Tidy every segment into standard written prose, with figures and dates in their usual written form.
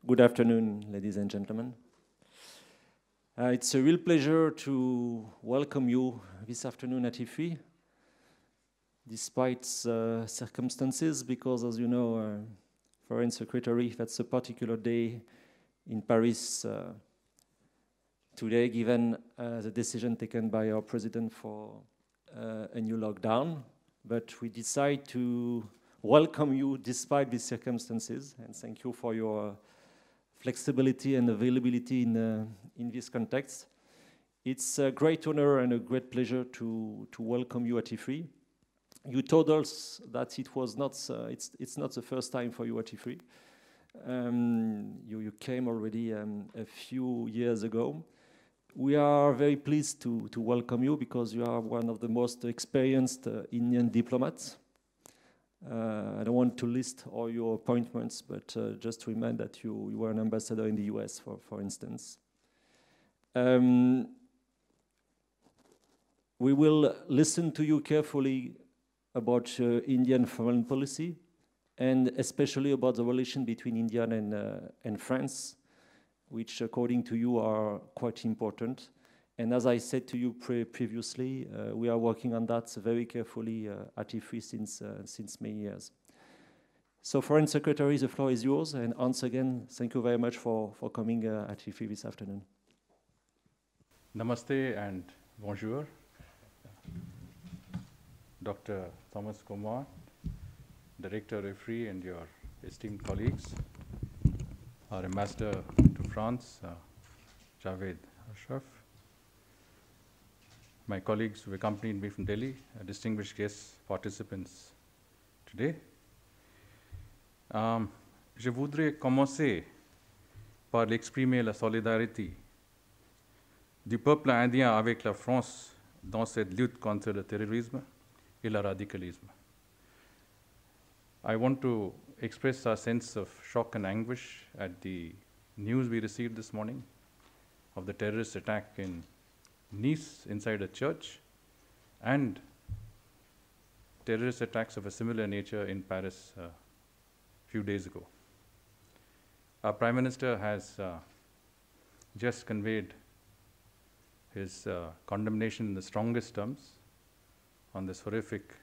Good afternoon, ladies and gentlemen. It's a real pleasure to welcome you this afternoon at Ifri, despite circumstances, because as you know, Foreign Secretary, that's a particular day in Paris today, given the decision taken by our president for a new lockdown. But we decide to welcome you despite these circumstances, and thank you for your flexibility and availability in this context. It's a great honor and a great pleasure to welcome you at Ifri. You told us that it was not, it's not the first time for you at Ifri. You came already a few years ago. We are very pleased to welcome you because you are one of the most experienced Indian diplomats. I don't want to list all your appointments, but just to remind that you were an ambassador in the US, for instance. We will listen to you carefully about Indian foreign policy, and especially about the relation between India and France, which according to you are quite important. And as I said to you previously, we are working on that very carefully at Ifri since many years. So Foreign Secretary, the floor is yours, and once again, thank you very much for coming at Ifri this afternoon. Namaste and bonjour. Dr. Thomas Gomart, Director of Ifri, and your esteemed colleagues, our Ambassador to France, Javed Ashraf, my colleagues who accompanied me from Delhi, distinguished guests, participants today. Je voudrais commencer par exprimer la solidarité du peuple indien avec la France dans cette lutte contre le terrorisme et le radicalisme. I want to express our sense of shock and anguish at the news we received this morning of the terrorist attack in Nice inside a church, and terrorist attacks of a similar nature in Paris a few days ago. Our Prime Minister has just conveyed his condemnation in the strongest terms on this horrific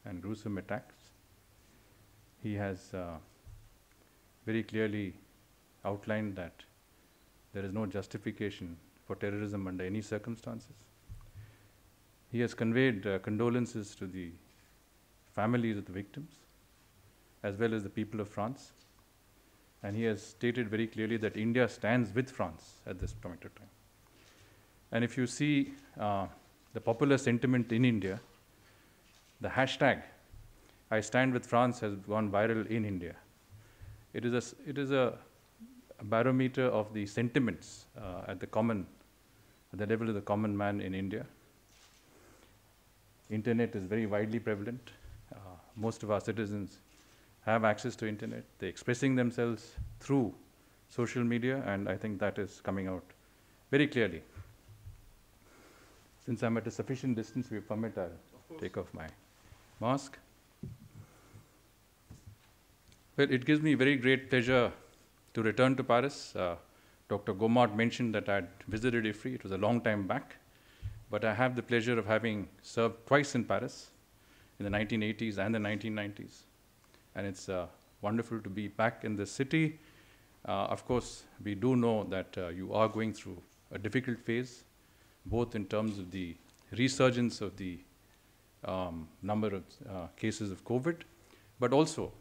and gruesome attacks. He has very clearly outlined that there is no justification for terrorism under any circumstances. He has conveyed condolences to the families of the victims, as well as the people of France. And he has stated very clearly that India stands with France at this point of time. And if you see the popular sentiment in India, the hashtag I stand with France has gone viral in India. It is a barometer of the sentiments at the level of the common man in India. Internet is very widely prevalent. Most of our citizens have access to internet. They're expressing themselves through social media, and I think that is coming out very clearly. Since I'm at a sufficient distance, if you permit, I'll take off my mask. Well, it gives me very great pleasure to return to Paris. Dr. Gomart mentioned that I had visited Ifri. It was a long time back, but I have the pleasure of having served twice in Paris, in the 1980s and the 1990s. And it's wonderful to be back in the city. Of course, we do know that you are going through a difficult phase, both in terms of the resurgence of the number of cases of COVID, but also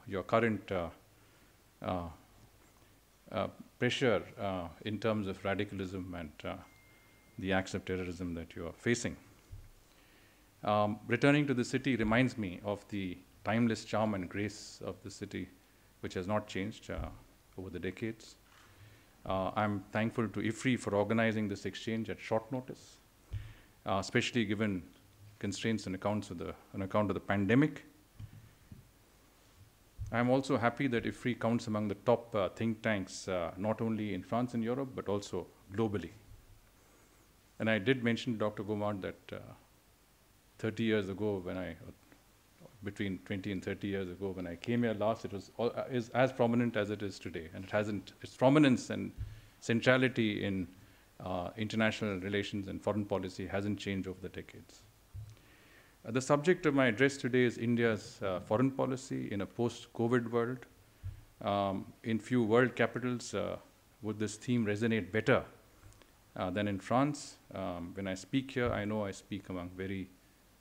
your current pressure in terms of radicalism and the acts of terrorism that you are facing. Returning to the city reminds me of the timeless charm and grace of the city, which has not changed over the decades. I'm thankful to Ifri for organizing this exchange at short notice, especially given constraints on account of the pandemic. I'm also happy that Ifri counts among the top think tanks, not only in France and Europe, but also globally. And I did mention, Dr. Gomart, that 30 years ago, between 20 and 30 years ago. When I came here last, it was is as prominent as it is today, and its prominence and centrality in international relations and foreign policy hasn't changed over the decades. The subject of my address today is India's foreign policy in a post-COVID world. In few world capitals, would this theme resonate better than in France? When I speak here, I know I speak among very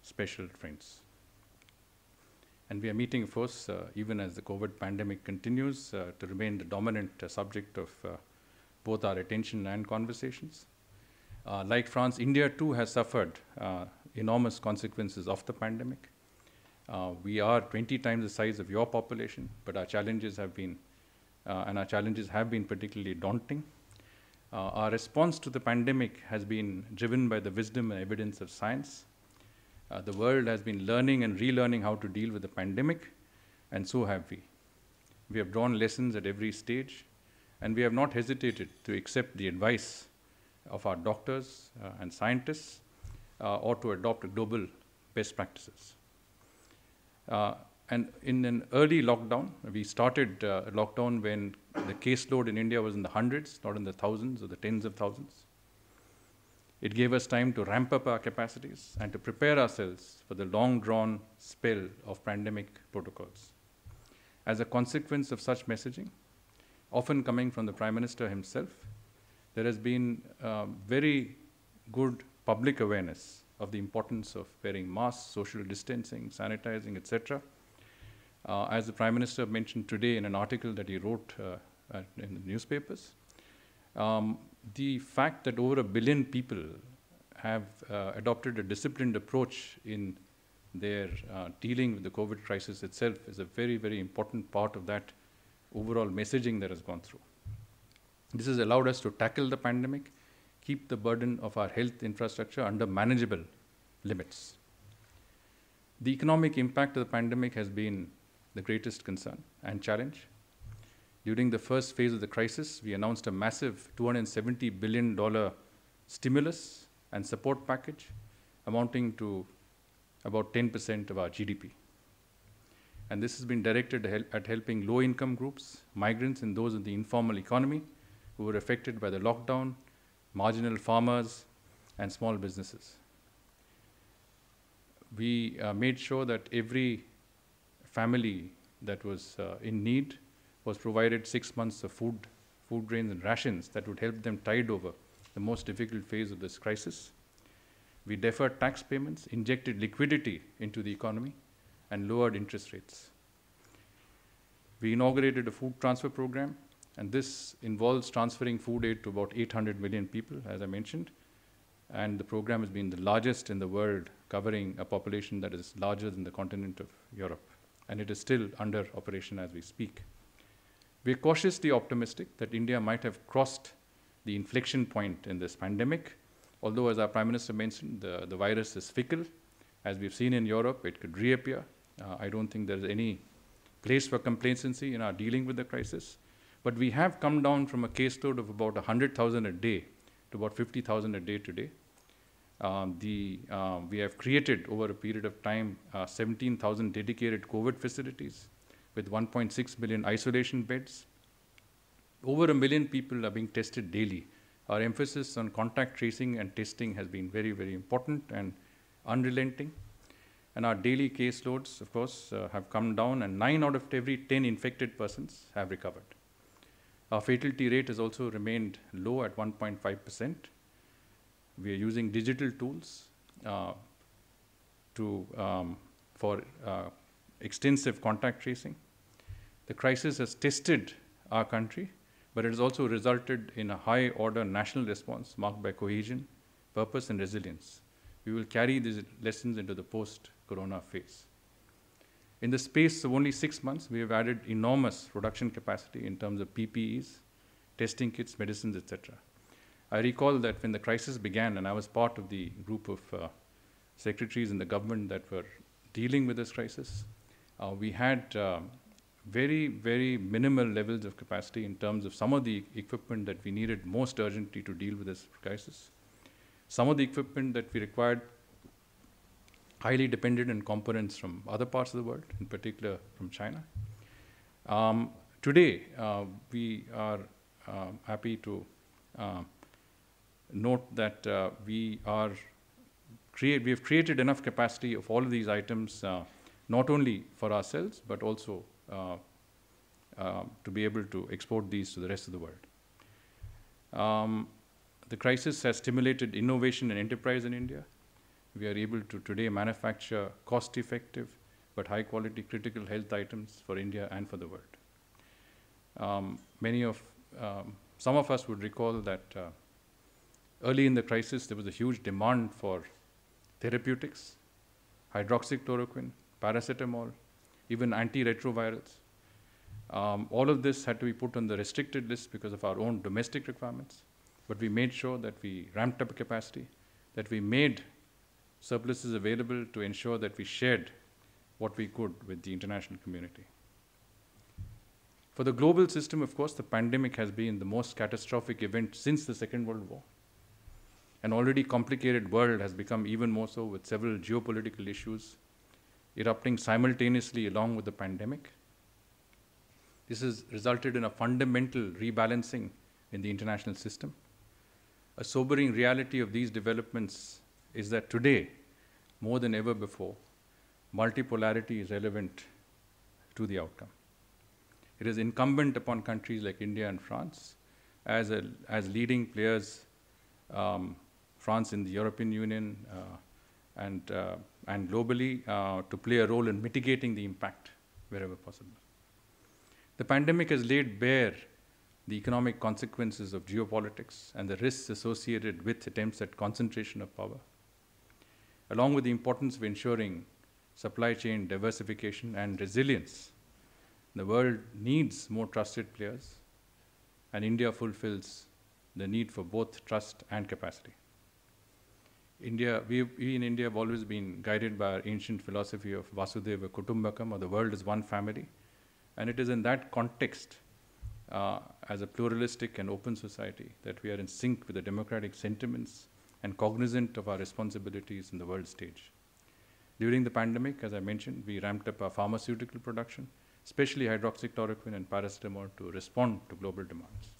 special friends. And we are meeting, of course, even as the COVID pandemic continues, to remain the dominant subject of both our attention and conversations. Like France, India too has suffered enormous consequences of the pandemic. We are 20 times the size of your population, but our challenges have been, particularly daunting. Our response to the pandemic has been driven by the wisdom and evidence of science. The world has been learning and relearning how to deal with the pandemic, and so have we. We have drawn lessons at every stage, and we have not hesitated to accept the advice of our doctors and scientists, or to adopt global best practices. And in an early lockdown, we started a lockdown when the caseload in India was in the hundreds, not in the thousands or the tens of thousands. It gave us time to ramp up our capacities and to prepare ourselves for the long-drawn spell of pandemic protocols. As a consequence of such messaging, often coming from the Prime Minister himself, there has been very good public awareness of the importance of wearing masks, social distancing, sanitizing, etc. As the Prime Minister mentioned today in an article that he wrote in the newspapers, the fact that over 1 billion people have adopted a disciplined approach in their dealing with the COVID crisis itself is a very, very important part of that overall messaging that has gone through. This has allowed us to tackle the pandemic, keep the burden of our health infrastructure under manageable limits. The economic impact of the pandemic has been the greatest concern and challenge. During the first phase of the crisis, we announced a massive $270 billion stimulus and support package amounting to about 10% of our GDP. And this has been directed at helping low-income groups, migrants, and those in the informal economy who were affected by the lockdown, marginal farmers, and small businesses. We made sure that every family that was in need was provided 6 months of food grains, and rations that would help them tide over the most difficult phase of this crisis. We deferred tax payments, injected liquidity into the economy, and lowered interest rates. We inaugurated a food transfer program, and this involves transferring food aid to about 800 million people, as I mentioned. And the program has been the largest in the world, covering a population that is larger than the continent of Europe. And it is still under operation as we speak. We are cautiously optimistic that India might have crossed the inflection point in this pandemic, although, as our Prime Minister mentioned, the virus is fickle. As we've seen in Europe, it could reappear. I don't think there's any place for complacency in our dealing with the crisis. But we have come down from a caseload of about 100,000 a day to about 50,000 a day today. We have created, over a period of time, 17,000 dedicated COVID facilities with 1.6 million isolation beds. Over 1 million people are being tested daily. Our emphasis on contact tracing and testing has been very, very important and unrelenting. And our daily caseloads, of course, have come down, and 9 out of every 10 infected persons have recovered. Our fatality rate has also remained low at 1.5%. We are using digital tools for extensive contact tracing. The crisis has tested our country, but it has also resulted in a high-order national response marked by cohesion, purpose, and resilience. We will carry these lessons into the post-corona phase. In the space of only 6 months, we have added enormous production capacity in terms of PPEs, testing kits, medicines, etc. I recall that when the crisis began, and I was part of the group of secretaries in the government that were dealing with this crisis, we had very, very minimal levels of capacity in terms of some of the equipment that we needed most urgently to deal with this crisis. Some of the equipment that we required highly dependent on components from other parts of the world, in particular from China. Today, we are happy to note that we have created enough capacity of all of these items, not only for ourselves, but also to be able to export these to the rest of the world. The crisis has stimulated innovation and enterprise in India. We are able to today manufacture cost-effective but high-quality critical health items for India and for the world. Some of us would recall that early in the crisis, there was a huge demand for therapeutics, hydroxychloroquine, paracetamol, even antiretrovirals. All of this had to be put on the restricted list because of our own domestic requirements, but we made sure that we ramped up capacity, that we made surpluses available to ensure that we shared what we could with the international community. For the global system, of course, the pandemic has been the most catastrophic event since the Second World War. An already complicated world has become even more so with several geopolitical issues erupting simultaneously along with the pandemic. This has resulted in a fundamental rebalancing in the international system. A sobering reality of these developments is that today, more than ever before, multipolarity is relevant to the outcome. It is incumbent upon countries like India and France, as leading players, France in the European Union and globally, to play a role in mitigating the impact wherever possible. The pandemic has laid bare the economic consequences of geopolitics and the risks associated with attempts at concentration of power, along with the importance of ensuring supply chain diversification and resilience. The world needs more trusted players, and India fulfills the need for both trust and capacity. We in India have always been guided by our ancient philosophy of Vasudhaiva Kutumbakam, or the world is one family, and it is in that context, as a pluralistic and open society, that we are in sync with the democratic sentiments and cognizant of our responsibilities in the world stage. During the pandemic, as I mentioned, we ramped up our pharmaceutical production, especially hydroxychloroquine and paracetamol, to respond to global demands.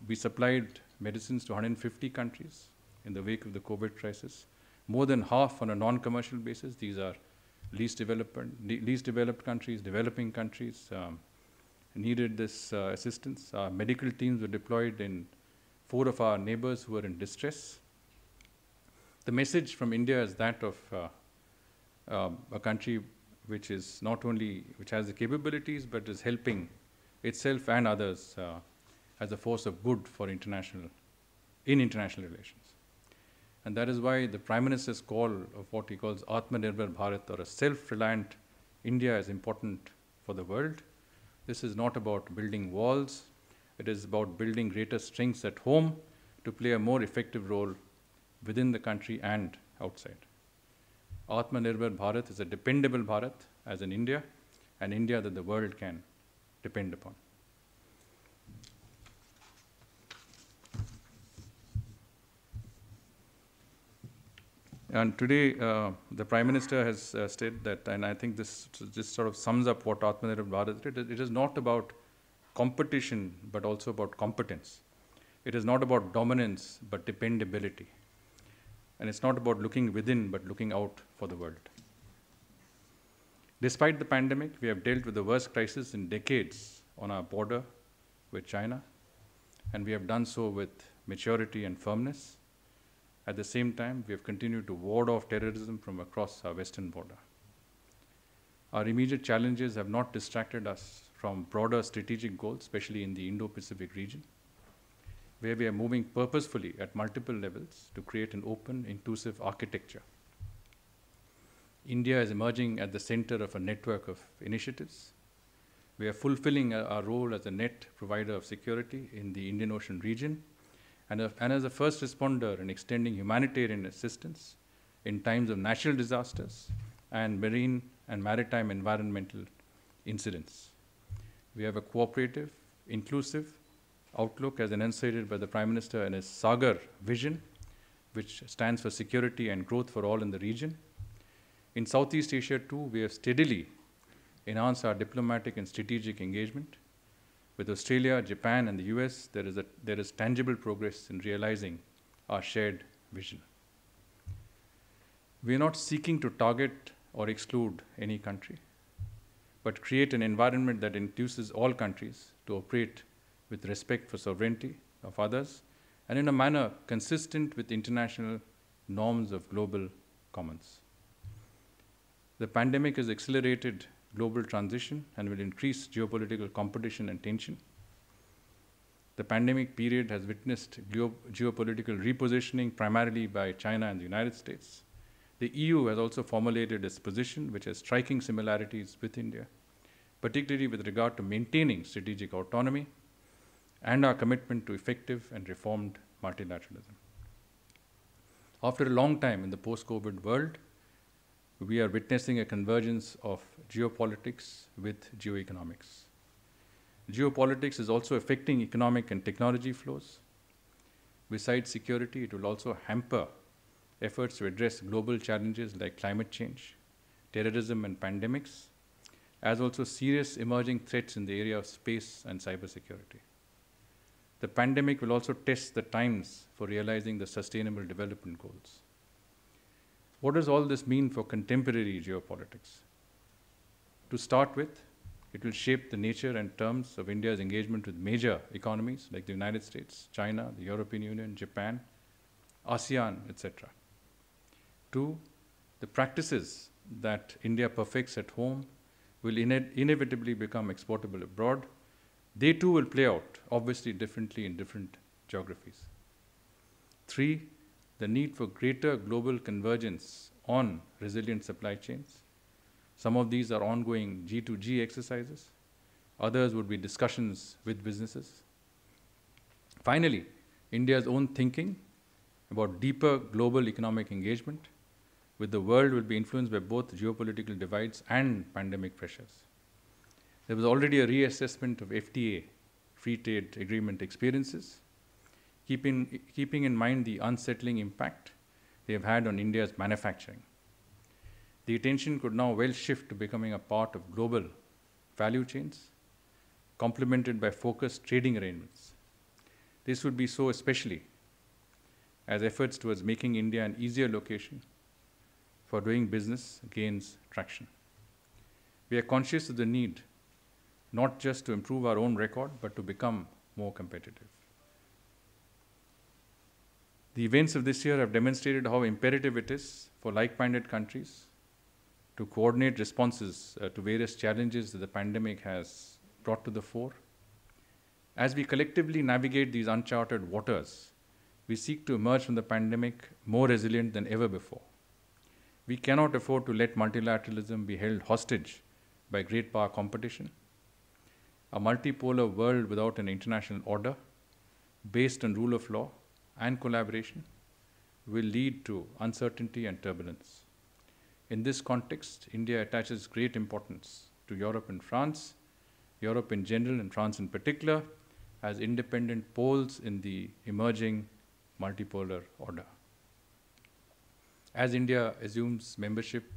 We supplied medicines to 150 countries in the wake of the COVID crisis. More than half on a non-commercial basis. These are least developed countries, developing countries needed this assistance. Our medical teams were deployed in 4 of our neighbors who were in distress. The message from India is that of a country which has the capabilities, but is helping itself and others as a force of good for international relations. And that is why the Prime Minister's call of what he calls Atmanirbhar Bharat, or a self-reliant India, is important for the world. This is not about building walls. It is about building greater strengths at home to play a more effective role within the country and outside. Atmanirbhar Bharat is a dependable Bharat, as in India, an India that the world can depend upon. And today, the Prime Minister has stated that, and I think this sort of sums up what Atmanirbhar Bharat is. It is not about competition, but also about competence. It is not about dominance, but dependability. And it's not about looking within, but looking out for the world. Despite the pandemic, we have dealt with the worst crisis in decades on our border with China, and we have done so with maturity and firmness. At the same time, we have continued to ward off terrorism from across our western border. Our immediate challenges have not distracted us from broader strategic goals, especially in the Indo-Pacific region, where we are moving purposefully at multiple levels to create an open, inclusive architecture. India is emerging at the center of a network of initiatives. We are fulfilling our role as a net provider of security in the Indian Ocean region, and as a first responder in extending humanitarian assistance in times of natural disasters and marine and maritime environmental incidents. We have a cooperative, inclusive outlook as enunciated by the Prime Minister in his Sagar vision, which stands for security and growth for all in the region. In Southeast Asia too, we have steadily enhanced our diplomatic and strategic engagement. With Australia, Japan, and the US, there is tangible progress in realizing our shared vision. We are not seeking to target or exclude any country, but create an environment that induces all countries to operate with respect for sovereignty of others and in a manner consistent with international norms of global commons. The pandemic has accelerated global transition and will increase geopolitical competition and tension. The pandemic period has witnessed geopolitical repositioning primarily by China and the United States. The EU has also formulated its position, which has striking similarities with India, particularly with regard to maintaining strategic autonomy and our commitment to effective and reformed multilateralism. After a long time in the post-COVID world, we are witnessing a convergence of geopolitics with geoeconomics. Geopolitics is also affecting economic and technology flows. Besides security, it will also hamper efforts to address global challenges like climate change, terrorism, and pandemics, as also serious emerging threats in the area of space and cybersecurity. The pandemic will also test the times for realizing the Sustainable Development Goals. What does all this mean for contemporary geopolitics? To start with, it will shape the nature and terms of India's engagement with major economies like the United States, China, the European Union, Japan, ASEAN, etc. Two, the practices that India perfects at home will inevitably become exportable abroad. They too will play out, obviously differently in different geographies. Three, the need for greater global convergence on resilient supply chains. Some of these are ongoing G2G exercises. Others would be discussions with businesses. Finally, India's own thinking about deeper global economic engagement with the world will be influenced by both geopolitical divides and pandemic pressures. There was already a reassessment of FTA, Free Trade Agreement experiences, keeping in mind the unsettling impact they have had on India's manufacturing. The attention could now well shift to becoming a part of global value chains, complemented by focused trading arrangements. This would be so especially as efforts towards making India an easier location for doing business gains traction. We are conscious of the need not just to improve our own record, but to become more competitive. The events of this year have demonstrated how imperative it is for like-minded countries to coordinate responses to various challenges that the pandemic has brought to the fore. As we collectively navigate these uncharted waters, we seek to emerge from the pandemic more resilient than ever before. We cannot afford to let multilateralism be held hostage by great power competition. A multipolar world without an international order, based on rule of law and collaboration, will lead to uncertainty and turbulence. In this context, India attaches great importance to Europe and France, Europe in general and France in particular, as independent poles in the emerging multipolar order. As India assumes membership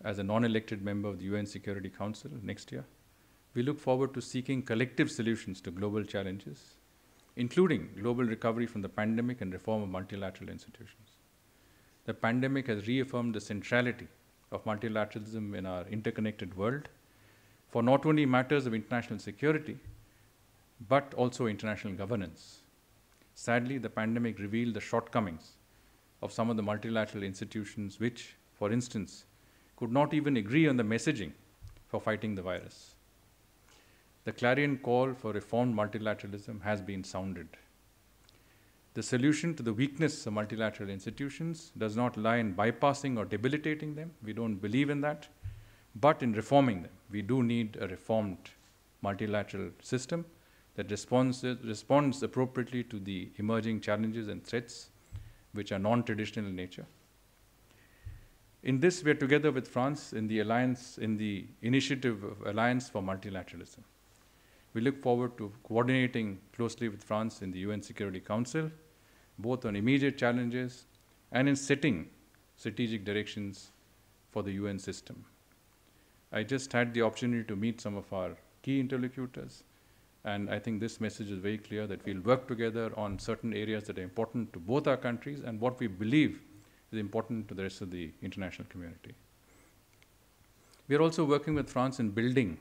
as a non-elected member of the UN Security Council next year, we look forward to seeking collective solutions to global challenges, including global recovery from the pandemic and reform of multilateral institutions. The pandemic has reaffirmed the centrality of multilateralism in our interconnected world for not only matters of international security, but also international governance. Sadly, the pandemic revealed the shortcomings of some of the multilateral institutions which, for instance, could not even agree on the messaging for fighting the virus. The clarion call for reformed multilateralism has been sounded. The solution to the weakness of multilateral institutions does not lie in bypassing or debilitating them. We don't believe in that, but in reforming them. We do need a reformed multilateral system that responds appropriately to the emerging challenges and threats which are non-traditional in nature. In this, we are together with France in the initiative of Alliance for Multilateralism. We look forward to coordinating closely with France in the UN Security Council both on immediate challenges and in setting strategic directions for the UN system. I just had the opportunity to meet some of our key interlocutors, and I think this message is very clear that we'll work together on certain areas that are important to both our countries and what we believe is important to the rest of the international community. We are also working with France in building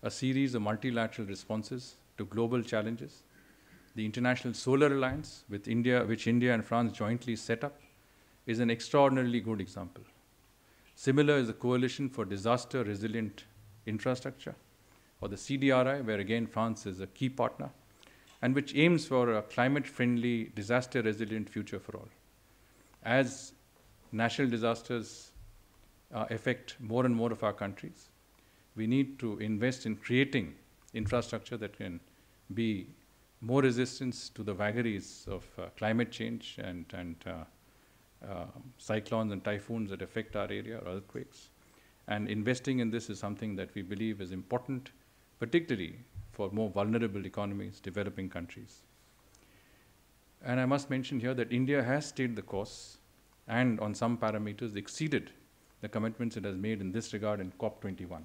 a series of multilateral responses to global challenges. The International Solar Alliance, which India and France jointly set up, is an extraordinarily good example. Similar is the Coalition for Disaster Resilient Infrastructure, or the CDRI, where again France is a key partner, and which aims for a climate-friendly, disaster-resilient future for all. As natural disasters affect more and more of our countries, we need to invest in creating infrastructure that can be more resistant to the vagaries of climate change and cyclones and typhoons that affect our area, or earthquakes. And investing in this is something that we believe is important, particularly for more vulnerable economies, developing countries. And I must mention here that India has stayed the course and on some parameters exceeded the commitments it has made in this regard in COP21.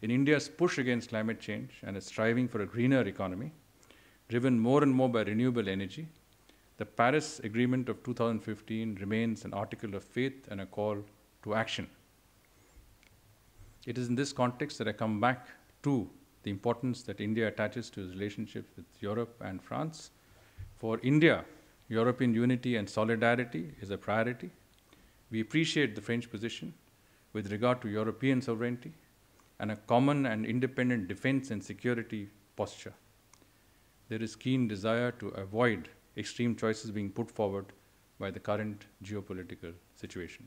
In India's push against climate change and its striving for a greener economy, driven more and more by renewable energy, the Paris Agreement of 2015 remains an article of faith and a call to action. It is in this context that I come back to the importance that India attaches to its relationship with Europe and France. For India, European unity and solidarity is a priority. We appreciate the French position with regard to European sovereignty and a common and independent defense and security posture. There is keen desire to avoid extreme choices being put forward by the current geopolitical situation.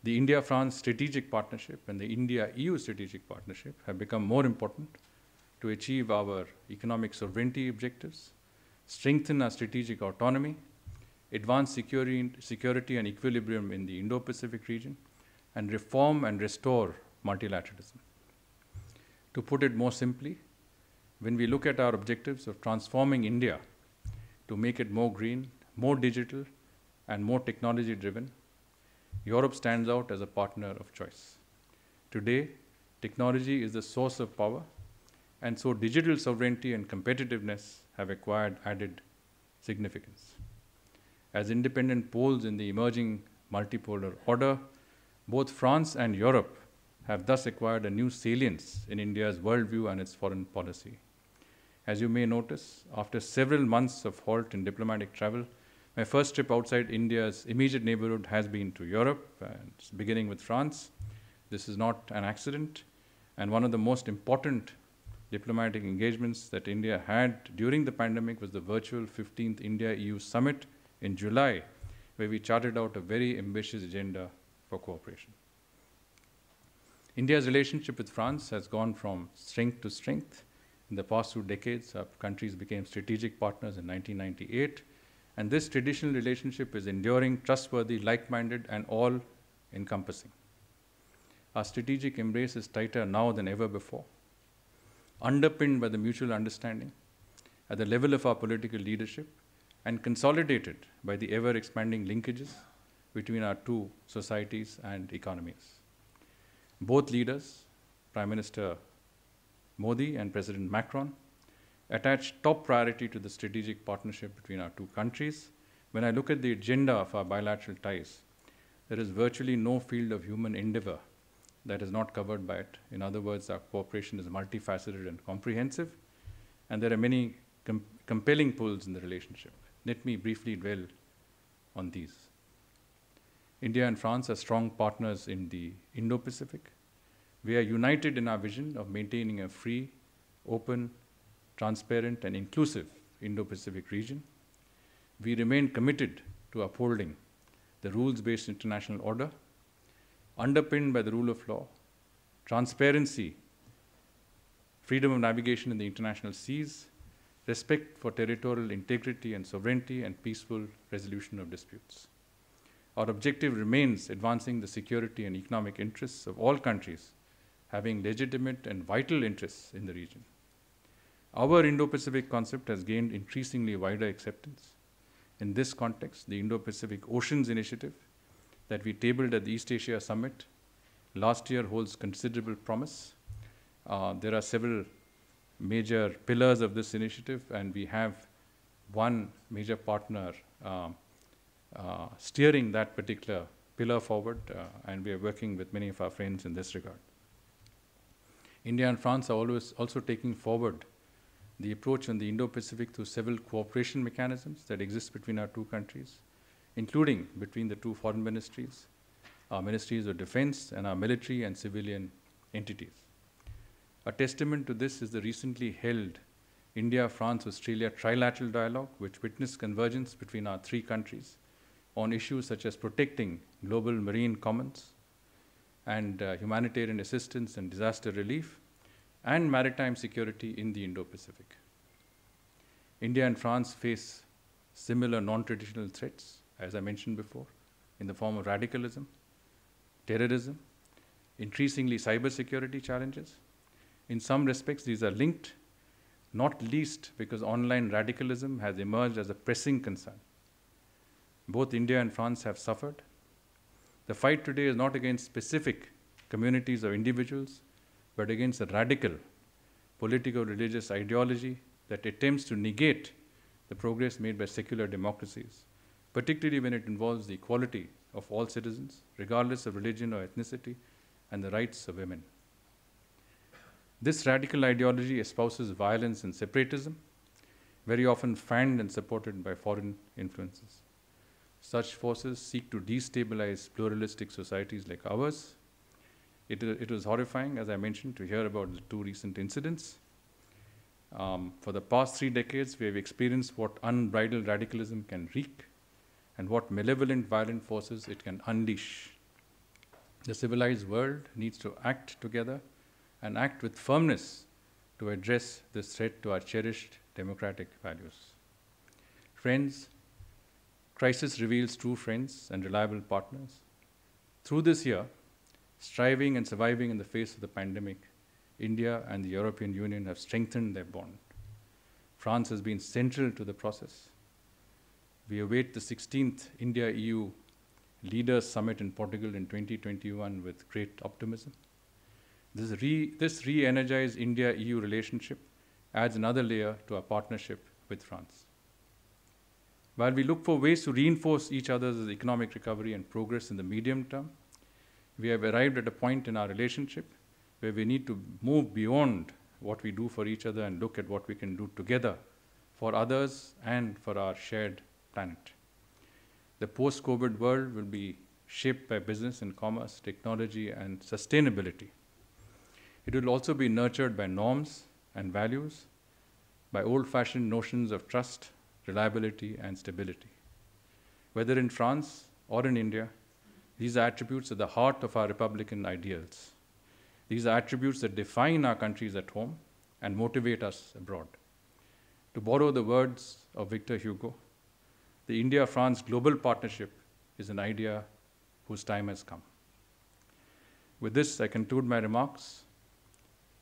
The India-France strategic partnership and the India-EU strategic partnership have become more important to achieve our economic sovereignty objectives, strengthen our strategic autonomy, advance security and equilibrium in the Indo-Pacific region, and reform and restore multilateralism. To put it more simply, when we look at our objectives of transforming India to make it more green, more digital, and more technology-driven, Europe stands out as a partner of choice. Today, technology is the source of power, and so digital sovereignty and competitiveness have acquired added significance. As independent poles in the emerging multipolar order, both France and Europe have thus acquired a new salience in India's worldview and its foreign policy. As you may notice, after several months of halt in diplomatic travel, my first trip outside India's immediate neighborhood has been to Europe, beginning with France. This is not an accident, and one of the most important diplomatic engagements that India had during the pandemic was the virtual 15th India-EU Summit in July, where we charted out a very ambitious agenda for cooperation. India's relationship with France has gone from strength to strength. In the past 2 decades, our countries became strategic partners in 1998, and this traditional relationship is enduring, trustworthy, like-minded, and all-encompassing. Our strategic embrace is tighter now than ever before, underpinned by the mutual understanding at the level of our political leadership and consolidated by the ever-expanding linkages between our 2 societies and economies. Both leaders, Prime Minister Modi and President Macron, attach top priority to the strategic partnership between our 2 countries. When I look at the agenda of our bilateral ties, there is virtually no field of human endeavor that is not covered by it. In other words, our cooperation is multifaceted and comprehensive, and there are many compelling pulls in the relationship. Let me briefly dwell on these. India and France are strong partners in the Indo-Pacific. We are united in our vision of maintaining a free, open, transparent, and inclusive Indo-Pacific region. We remain committed to upholding the rules-based international order, underpinned by the rule of law, transparency, freedom of navigation in the international seas, respect for territorial integrity and sovereignty, and peaceful resolution of disputes. Our objective remains advancing the security and economic interests of all countries having legitimate and vital interests in the region. Our Indo-Pacific concept has gained increasingly wider acceptance. In this context, the Indo-Pacific Oceans Initiative that we tabled at the East Asia Summit last year holds considerable promise. There are several major pillars of this initiative, and we have one major partner steering that particular pillar forward, and we are working with many of our friends in this regard. India and France are also taking forward the approach on the Indo-Pacific through several cooperation mechanisms that exist between our two countries, including between the two foreign ministries, our ministries of defense, and our military and civilian entities. A testament to this is the recently held India-France-Australia trilateral dialogue, which witnessed convergence between our three countries on issues such as protecting global marine commons and humanitarian assistance and disaster relief, and maritime security in the Indo-Pacific. India and France face similar non-traditional threats, as I mentioned before, in the form of radicalism, terrorism, increasingly cybersecurity challenges. In some respects, these are linked, not least because online radicalism has emerged as a pressing concern. Both India and France have suffered. The fight today is not against specific communities or individuals, but against a radical politico-religious ideology that attempts to negate the progress made by secular democracies, particularly when it involves the equality of all citizens, regardless of religion or ethnicity, and the rights of women. This radical ideology espouses violence and separatism, very often fanned and supported by foreign influences. Such forces seek to destabilize pluralistic societies like ours. It was horrifying, as I mentioned, to hear about the two recent incidents. For the past 3 decades, we have experienced what unbridled radicalism can wreak and what malevolent violent forces it can unleash. The civilized world needs to act together and act with firmness to address this threat to our cherished democratic values. Friends, crisis reveals true friends and reliable partners. Through this year, striving and surviving in the face of the pandemic, India and the European Union have strengthened their bond. France has been central to the process. We await the 16th India-EU Leaders Summit in Portugal in 2021 with great optimism. This re-energized India-EU relationship adds another layer to our partnership with France. While we look for ways to reinforce each other's economic recovery and progress in the medium term, we have arrived at a point in our relationship where we need to move beyond what we do for each other and look at what we can do together for others and for our shared planet. The post-COVID world will be shaped by business and commerce, technology, and sustainability. It will also be nurtured by norms and values, by old-fashioned notions of trust, reliability, and stability. Whether in France or in India, these are attributes at the heart of our republican ideals. These are attributes that define our countries at home and motivate us abroad. To borrow the words of Victor Hugo, the India-France global partnership is an idea whose time has come. With this, I conclude my remarks.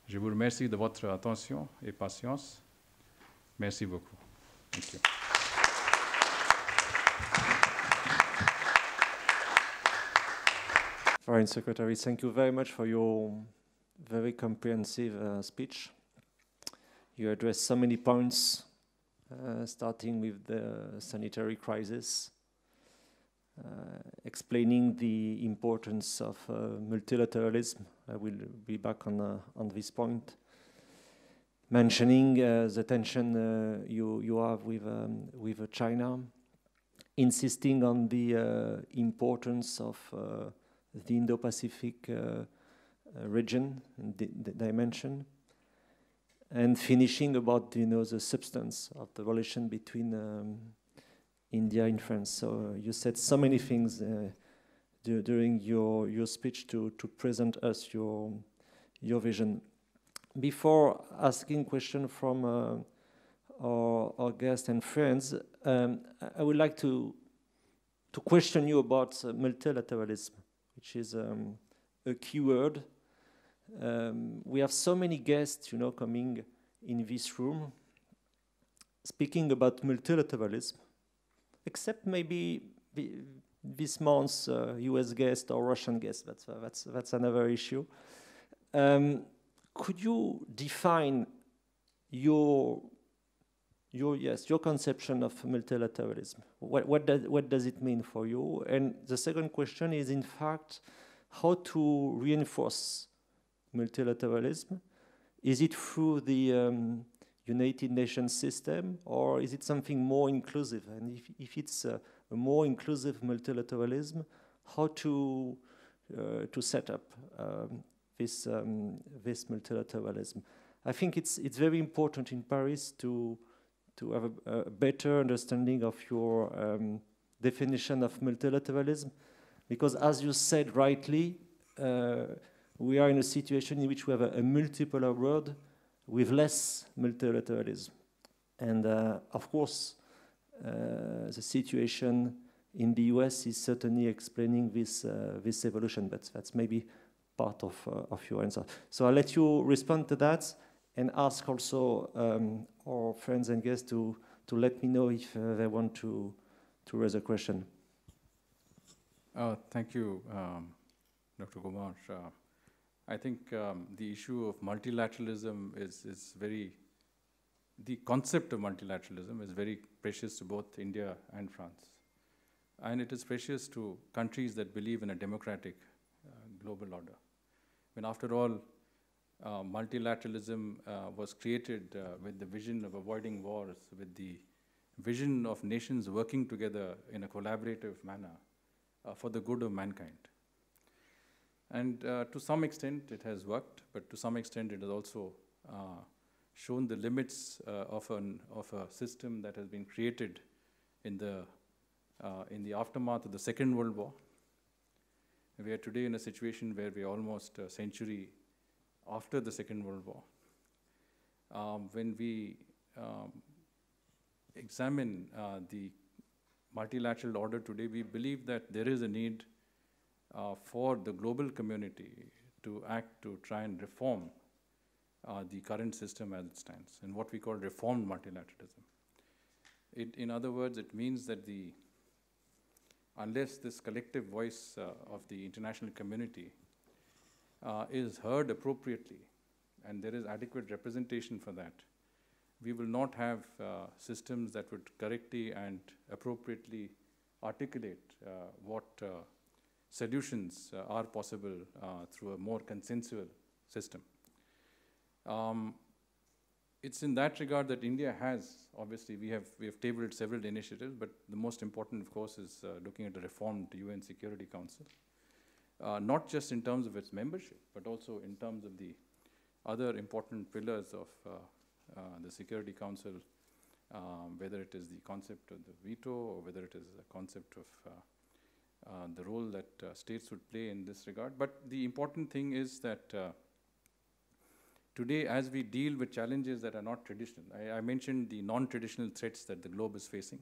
Je vous remercie de votre attention et patience. Merci beaucoup. Thank you. Foreign Secretary, thank you very much for your very comprehensive speech. You addressed so many points, starting with the sanitary crisis, explaining the importance of multilateralism. I will be back on this point. Mentioning the tension you have with China, insisting on the importance of the Indo-Pacific region and the dimension, and finishing about the substance of the relation between India and France. So you said so many things during your speech to present us your vision. Before asking questions from our guests and friends, I would like to question you about multilateralism, which is a key word. We have so many guests, coming in this room speaking about multilateralism, except maybe this month's US guest or Russian guest. That's another issue. Could you define your conception of multilateralism? What does it mean for you? And the second question is, in fact, how to reinforce multilateralism? Is it through the United Nations system, or is it something more inclusive? And if it's a more inclusive multilateralism, how to set up this multilateralism? I think it's very important in Paris to have a better understanding of your definition of multilateralism, because as you said rightly, we are in a situation in which we have a multipolar world with less multilateralism. And of course, the situation in the US is certainly explaining this evolution, but that's maybe part of your answer. So I'll let you respond to that and ask also our friends and guests to let me know if they want to raise a question. Thank you, Dr. Gomart. I think the issue of multilateralism is very, the concept of multilateralism is very precious to both India and France. And it is precious to countries that believe in a democratic global order. When after all, multilateralism was created with the vision of avoiding wars, with the vision of nations working together in a collaborative manner for the good of mankind. And to some extent it has worked, but to some extent it has also shown the limits of a system that has been created in the aftermath of the Second World War. We are today in a situation where we are almost a century after the Second World War. When we examine the multilateral order today, we believe that there is a need for the global community to act to try and reform the current system as it stands, and what we call reformed multilateralism. In other words, it means that unless this collective voice of the international community is heard appropriately, and there is adequate representation for that, we will not have systems that would correctly and appropriately articulate what solutions are possible through a more consensual system. It's in that regard that India has, obviously, we have tabled several initiatives, but the most important, of course, is looking at the reformed UN Security Council. Not just in terms of its membership, but also in terms of the other important pillars of the Security Council, whether it is the concept of the veto or whether it is a concept of the role that states would play in this regard. But the important thing is that today, as we deal with challenges that are not traditional, I mentioned the non-traditional threats that the globe is facing.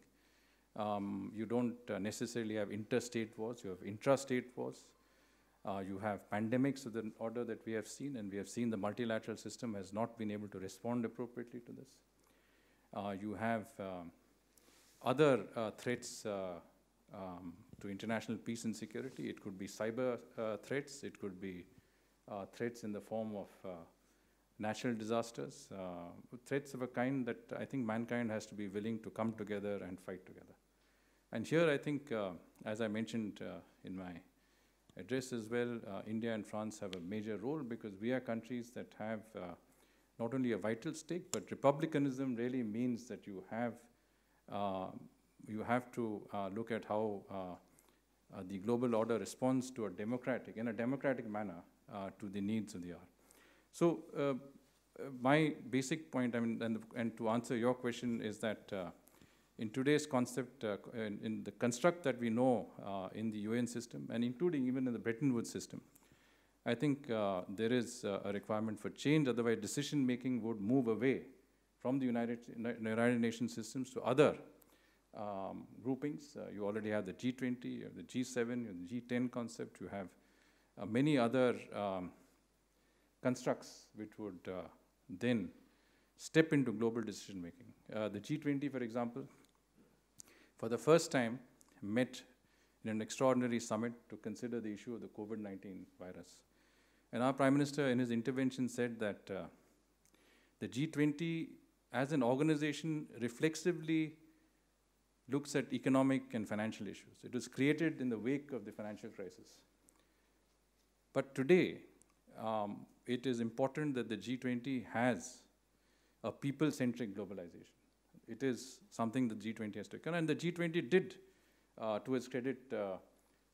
You don't necessarily have interstate wars, you have intrastate wars. You have pandemics of the order that we have seen, and we have seen the multilateral system has not been able to respond appropriately to this. You have other threats to international peace and security. It could be cyber threats, it could be threats in the form of natural disasters, threats of a kind that I think mankind has to be willing to come together and fight together. And here I think, as I mentioned in my address as well, India and France have a major role, because we are countries that have not only a vital stake, but republicanism really means that you have to look at how the global order responds to in a democratic manner to the needs of the hour. So my basic point, I mean, and to answer your question, is that in today's concept, in the construct that we know in the UN system, and including even in the Bretton Woods system, I think there is a requirement for change. Otherwise, decision-making would move away from the United Nations systems to other groupings. You already have the G20, you have the G7, you have the G10 concept, you have many other constructs which would then step into global decision making. The G20, for example, for the first time met in an extraordinary summit to consider the issue of the COVID-19 virus. And our Prime Minister in his intervention said that the G20 as an organization reflexively looks at economic and financial issues. It was created in the wake of the financial crisis. But today, it is important that the G20 has a people-centric globalization. It is something the G20 has taken, and the G20 did, to its credit,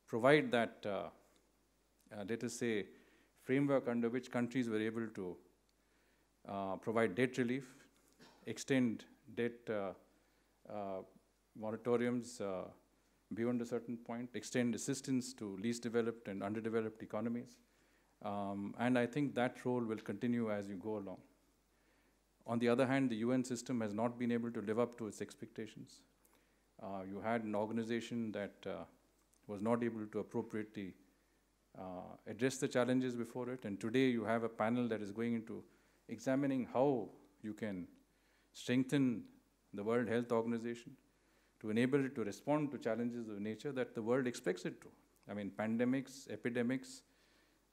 provide that, let us say, framework under which countries were able to provide debt relief, extend debt moratoriums beyond a certain point, extend assistance to least developed and underdeveloped economies. And I think that role will continue as you go along. On the other hand, the UN system has not been able to live up to its expectations. You had an organization that was not able to appropriately address the challenges before it, and today you have a panel that is going into examining how you can strengthen the World Health Organization to enable it to respond to challenges of nature that the world expects it to. I mean, pandemics, epidemics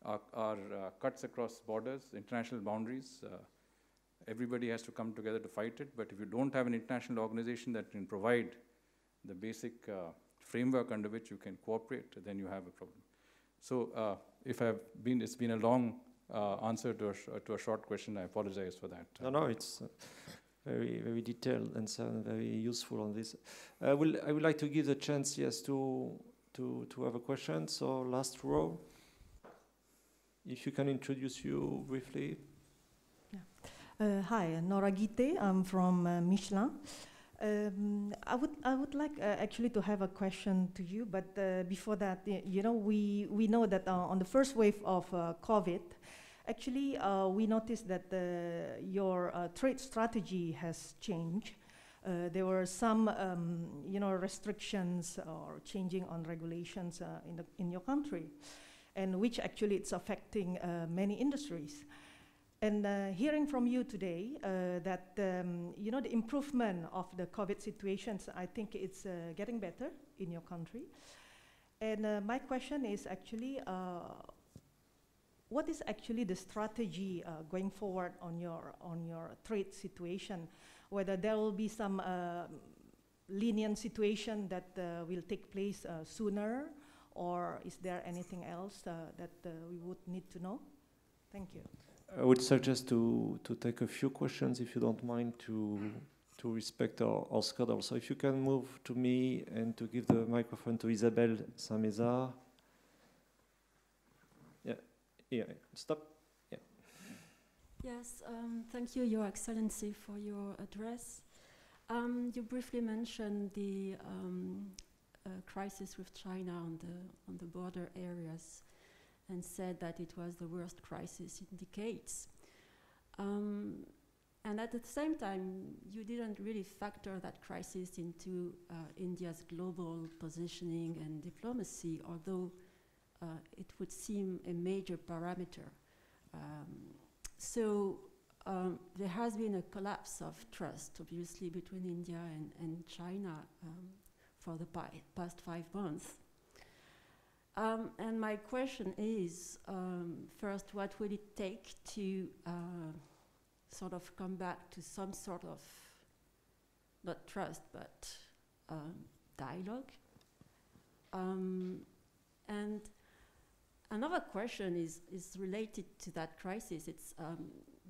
are cuts across borders, international boundaries. Everybody has to come together to fight it, but if you don't have an international organization that can provide the basic framework under which you can cooperate, then you have a problem. So it's been a long answer to a short question. I apologize for that. No, it's very, very detailed answer and very useful on this. I would like to give the chance, yes, to have a question. So last row, if you can introduce you briefly. Yeah. Hi, Nora Gite. I'm from Michelin. I would like actually to have a question to you, but before that, you know, we know that on the first wave of COVID, actually we noticed that your trade strategy has changed. There were some, you know, restrictions or changing on regulations in your country, and which actually it's affecting many industries. And hearing from you today that, you know, the improvement of the COVID situations, I think it's getting better in your country. And my question is actually, what is actually the strategy going forward on your trade situation? Whether there will be some lenient situation that will take place sooner, or is there anything else that we would need to know? Thank you. I would suggest to take a few questions, if you don't mind, to respect our schedule. So if you can move to me and to give the microphone to Isabelle Saint-Mézard. Yeah, stop. Yeah. Yes, thank you, Your Excellency, for your address. You briefly mentioned the crisis with China on the border areas, and said that it was the worst crisis in decades. And at the same time, you didn't really factor that crisis into India's global positioning and diplomacy, although it would seem a major parameter. So there has been a collapse of trust, obviously, between India and China for the past 5 months. And my question is, first, what will it take to sort of come back to some sort of, not trust, but dialogue? And another question is related to that crisis. It's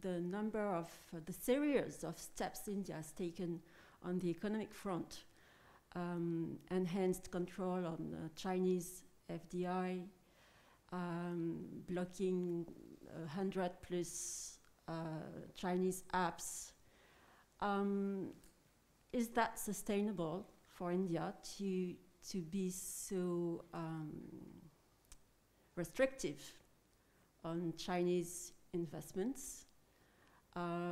the number of, the series of steps India has taken on the economic front, enhanced control on Chinese FDI, blocking 100+ Chinese apps. Is that sustainable for India to be so restrictive on Chinese investments?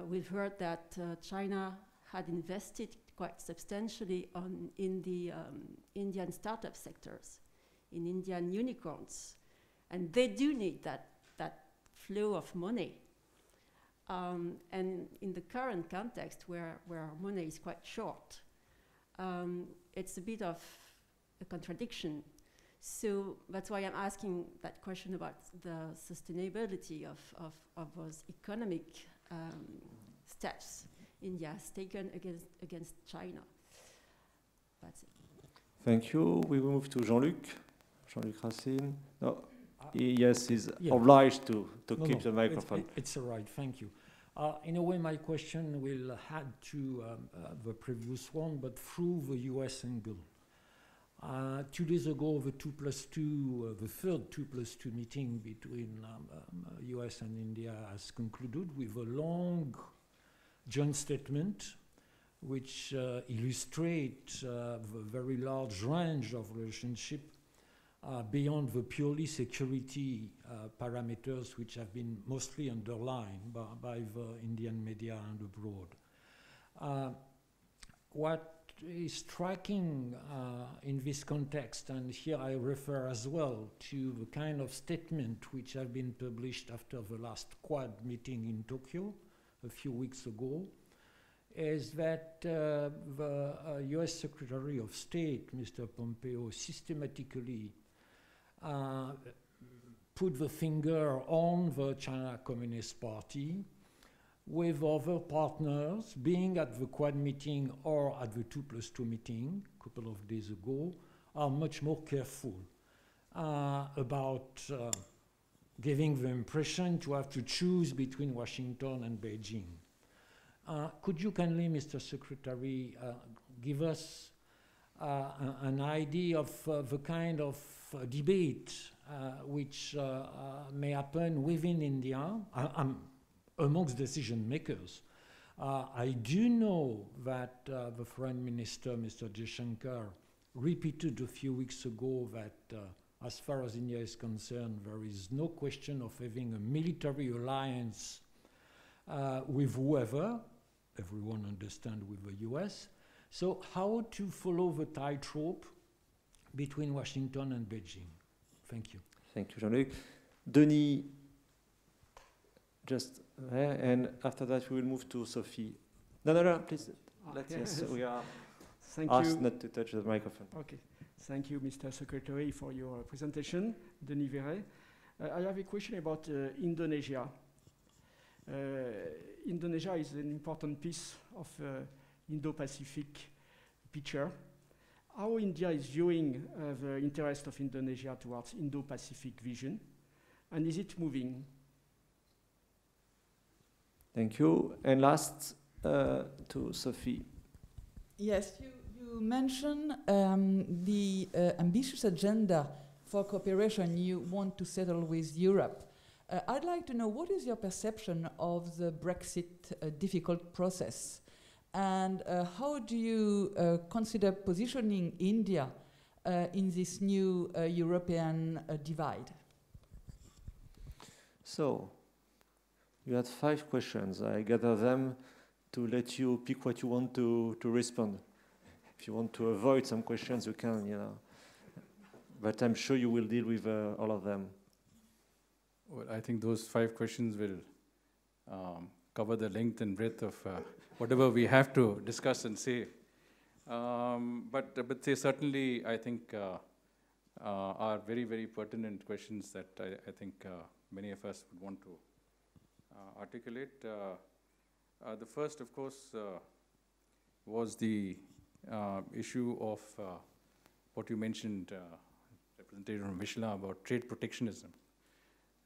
We've heard that China had invested quite substantially in the Indian startup sectors, in Indian unicorns, and they do need that flow of money. And in the current context where our money is quite short, it's a bit of a contradiction. So that's why I'm asking that question about the sustainability of those economic steps India has taken against China. That's it. Thank you. We will move to Jean-Luc. Jean-Luc Racine. No, yes, he's obliged to keep the microphone. It's all right, thank you. In a way, my question will add to the previous one, but through the US angle. 2 days ago, the 2+2, the third 2+2 meeting between US and India has concluded with a long joint statement which illustrates the very large range of relationship beyond the purely security parameters which have been mostly underlined by the Indian media and abroad. What is striking in this context, and here I refer as well to the kind of statement which have been published after the last Quad meeting in Tokyo a few weeks ago, is that the US Secretary of State, Mr. Pompeo, systematically put the finger on the China Communist Party with other partners, being at the Quad meeting or at the 2+2 meeting a couple of days ago, are much more careful about giving the impression to have to choose between Washington and Beijing. Could you kindly, Mr. Secretary, give us an idea of the kind of debate which may happen within India amongst decision makers? I do know that the Foreign Minister, Mr. Jaishankar, repeated a few weeks ago that as far as India is concerned, there is no question of having a military alliance with whoever. Everyone understands with the US. So how to follow the tightrope between Washington and Beijing? Thank you. Thank you, Jean-Luc. Denis, just and after that we will move to Sophie. No, please. Yes, we are asked not to touch the microphone. Okay. Thank you, Mr. Secretary, for your presentation. Denis Verret. I have a question about Indonesia. Indonesia is an important piece of Indo-Pacific picture. How India is viewing the interest of Indonesia towards Indo-Pacific vision, and is it moving? Thank you. And last to Sophie. Yes, you mentioned the ambitious agenda for cooperation you want to settle with Europe. I'd like to know, what is your perception of the Brexit difficult process? And how do you consider positioning India in this new European divide? So, you had 5 questions. I gather them to let you pick what you want to respond. If you want to avoid some questions, you can, But I'm sure you will deal with all of them. Well, I think those 5 questions will cover the length and breadth of whatever we have to discuss and say. But they certainly, I think, are very, very pertinent questions that I think many of us would want to articulate. The first, of course, was the issue of what you mentioned, Representative from Michelin, about trade protectionism.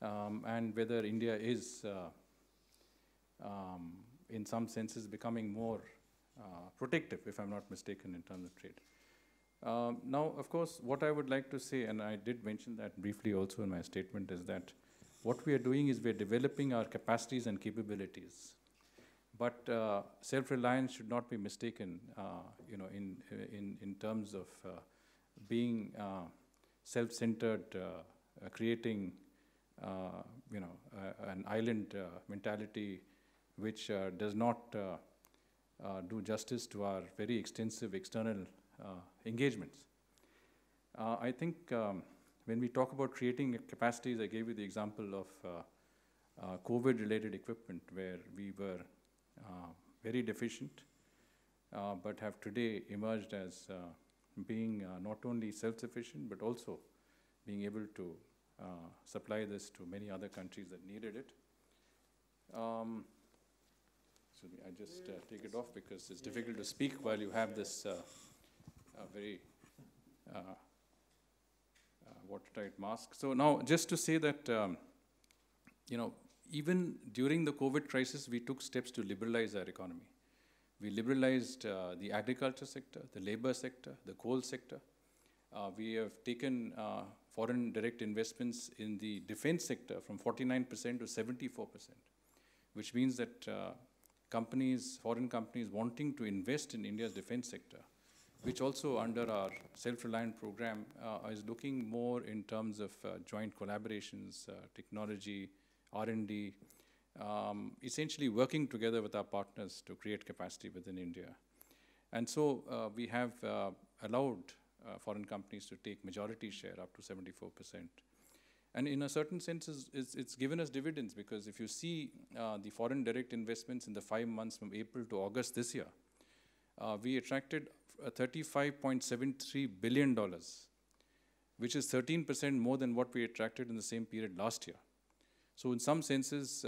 And whether India is, in some senses, becoming more protective, if I'm not mistaken, in terms of trade. Now, of course, what I would like to say, and I did mention that briefly also in my statement, is that what we are doing is we're developing our capacities and capabilities. But self-reliance should not be mistaken, in terms of being self-centered, creating an island mentality which does not do justice to our very extensive external engagements. I think when we talk about creating capacities, I gave you the example of COVID-related equipment where we were very deficient, but have today emerged as being not only self-sufficient, but also being able to supply this to many other countries that needed it. So I just take it off because it's difficult to speak while you have this very watertight mask. So now, just to say that, even during the COVID crisis, we took steps to liberalize our economy. We liberalized the agriculture sector, the labor sector, the coal sector. We have taken foreign direct investments in the defense sector from 49% to 74%, which means that foreign companies wanting to invest in India's defense sector, which also under our self-reliant program is looking more in terms of joint collaborations, technology, R&D, essentially working together with our partners to create capacity within India. And so we have allowed foreign companies to take majority share up to 74%. And in a certain sense, it's given us dividends, because if you see the foreign direct investments in the 5 months from April to August this year, we attracted $35.73 billion, which is 13% more than what we attracted in the same period last year. So in some senses,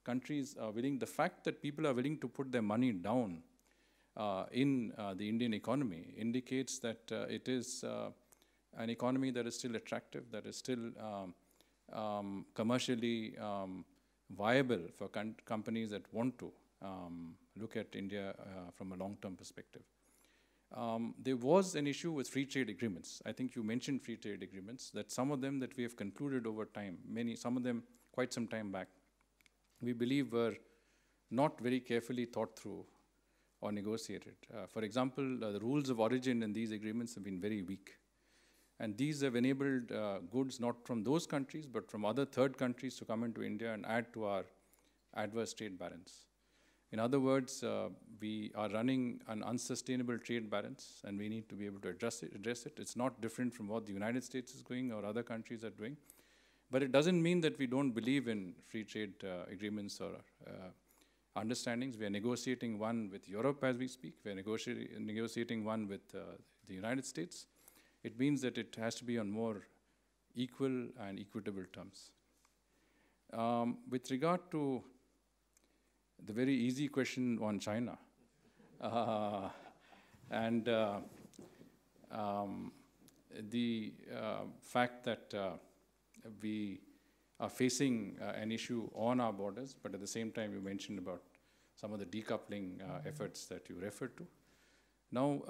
countries are willing, the fact that people are willing to put their money down in the Indian economy indicates that it is an economy that is still attractive, that is still commercially viable for companies that want to look at India from a long-term perspective. There was an issue with free trade agreements. I think you mentioned free trade agreements, that some of them that we have concluded over time, some of them quite some time back, we believe were not very carefully thought through or negotiated. For example, the rules of origin in these agreements have been very weak. And these have enabled goods not from those countries, but from other third countries to come into India and add to our adverse trade balance. In other words, we are running an unsustainable trade balance, and we need to be able to address it. It's not different from what the United States is doing or other countries are doing. But it doesn't mean that we don't believe in free trade agreements or understandings. We are negotiating one with Europe as we speak. We are negotiating one with the United States. It means that it has to be on more equal and equitable terms. With regard to the very easy question on China, and the fact that we are facing an issue on our borders, but at the same time you mentioned about some of the decoupling efforts that you referred to. Now,